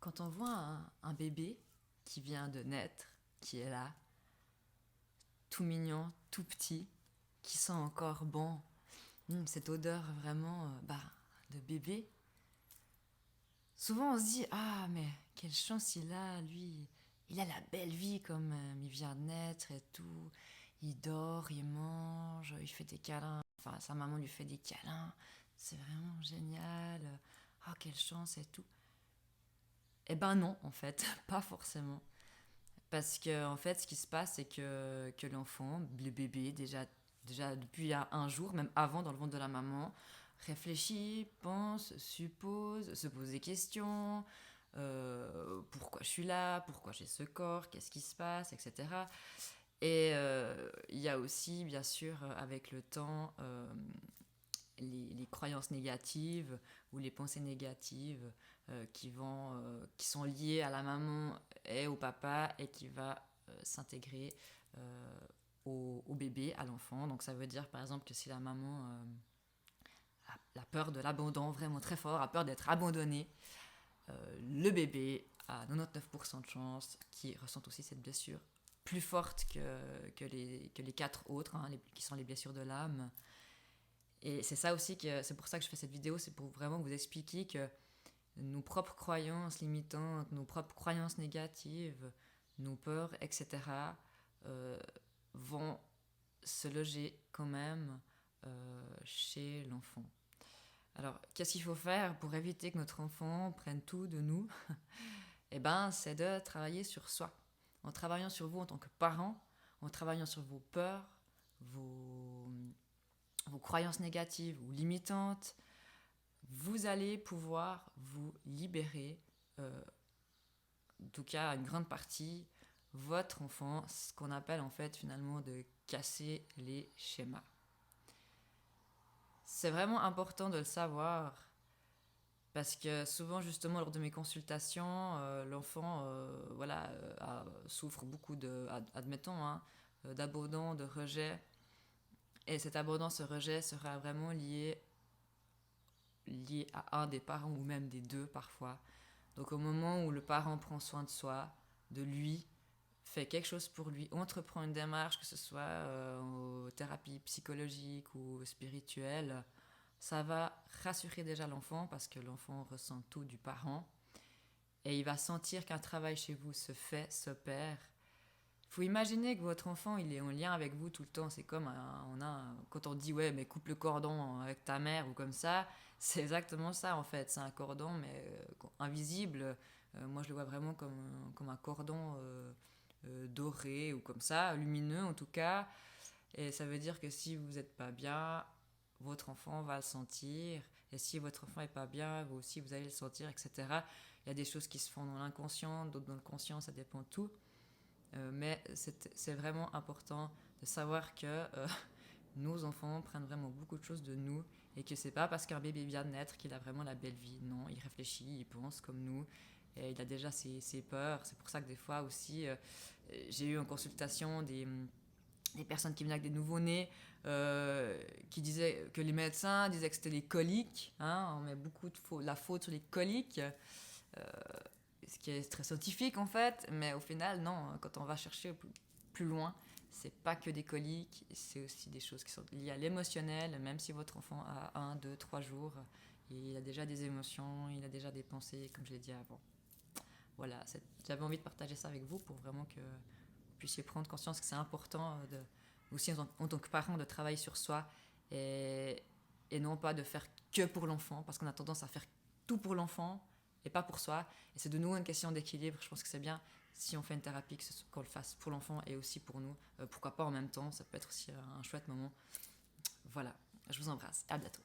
Quand on voit un bébé qui vient de naître, qui est là, tout mignon, tout petit, qui sent encore bon, cette odeur vraiment de bébé, souvent on se dit ah mais quelle chance il a, lui, il a la belle vie comme il vient de naître et tout, il dort, il mange, il fait des câlins, enfin sa maman lui fait des câlins, c'est vraiment génial, ah quelle chance et tout. Eh ben non, en fait, pas forcément. Parce que, en fait, ce qui se passe, c'est que l'enfant, le bébé, déjà depuis un jour, même avant, dans le ventre de la maman, réfléchit, pense, suppose, se pose des questions. Pourquoi je suis là, pourquoi j'ai ce corps, qu'est-ce qui se passe, etc. Et il y a aussi, bien sûr, avec le temps, les croyances négatives ou les pensées négatives qui sont liées à la maman et au papa et qui va s'intégrer euh, au bébé, à l'enfant. Donc ça veut dire par exemple que si la maman a la peur de l'abandon vraiment très fort, a peur d'être abandonnée, le bébé a 99% de chances qu'il ressente aussi cette blessure plus forte que les quatre autres, qui sont les blessures de l'âme. Et c'est ça aussi c'est pour ça que je fais cette vidéo, c'est pour vraiment vous expliquer que nos propres croyances limitantes, nos propres croyances négatives, nos peurs, etc., euh, vont se loger quand même chez l'enfant. Alors, qu'est-ce qu'il faut faire pour éviter que notre enfant prenne tout de nous? Eh ben, c'est de travailler sur soi. En travaillant sur vous en tant que parent, en travaillant sur vos peurs, vos, vos croyances négatives ou limitantes, vous allez pouvoir vous libérer, en tout cas une grande partie, votre enfant, ce qu'on appelle en fait finalement de casser les schémas. C'est vraiment important de le savoir parce que souvent justement lors de mes consultations, l'enfant souffre beaucoup admettons, d'abandon, de rejet. Et cet abandon, ce rejet sera vraiment lié à un des parents ou même des deux parfois. Donc au moment où le parent prend soin de soi, de lui, fait quelque chose pour lui, entreprend une démarche, que ce soit aux thérapies psychologiques ou spirituelles, ça va rassurer déjà l'enfant parce que l'enfant ressent tout du parent et il va sentir qu'un travail chez vous se fait, s'opère. Il faut imaginer que votre enfant il est en lien avec vous tout le temps. C'est comme quand on dit ouais mais coupe le cordon avec ta mère ou comme ça, c'est exactement ça en fait. C'est un cordon mais invisible. Moi je le vois vraiment comme un cordon doré ou comme ça, lumineux en tout cas. Et ça veut dire que si vous n'êtes pas bien, votre enfant va le sentir. Et si votre enfant n'est pas bien, vous aussi vous allez le sentir, etc. Il y a des choses qui se font dans l'inconscient, d'autres dans le conscient, ça dépend de tout. Mais c'est vraiment important de savoir que nos enfants prennent vraiment beaucoup de choses de nous et que c'est pas parce qu'un bébé vient de naître qu'il a vraiment la belle vie. Non, il réfléchit, il pense comme nous et il a déjà ses peurs. C'est pour ça que des fois aussi, j'ai eu en consultation des personnes qui venaient avec des nouveau-nés qui disaient que les médecins disaient que c'était les coliques. On met beaucoup la faute sur les coliques. Ce qui est très scientifique en fait, mais au final, non, quand on va chercher plus loin, c'est pas que des coliques, c'est aussi des choses qui sont liées à l'émotionnel, même si votre enfant a 1, 2, 3 jours, il a déjà des émotions, il a déjà des pensées, comme je l'ai dit avant. Voilà, j'avais envie de partager ça avec vous pour vraiment que vous puissiez prendre conscience que c'est important aussi en tant que parent de travailler sur soi et, et non pas de faire que pour l'enfant, parce qu'on a tendance à faire tout pour l'enfant et pas pour soi. Et c'est de nouveau une question d'équilibre. Je pense que c'est bien si on fait une thérapie qu'on le fasse pour l'enfant et aussi pour nous. Pourquoi pas en même temps, ça peut être aussi un chouette moment. Voilà, je vous embrasse, à bientôt.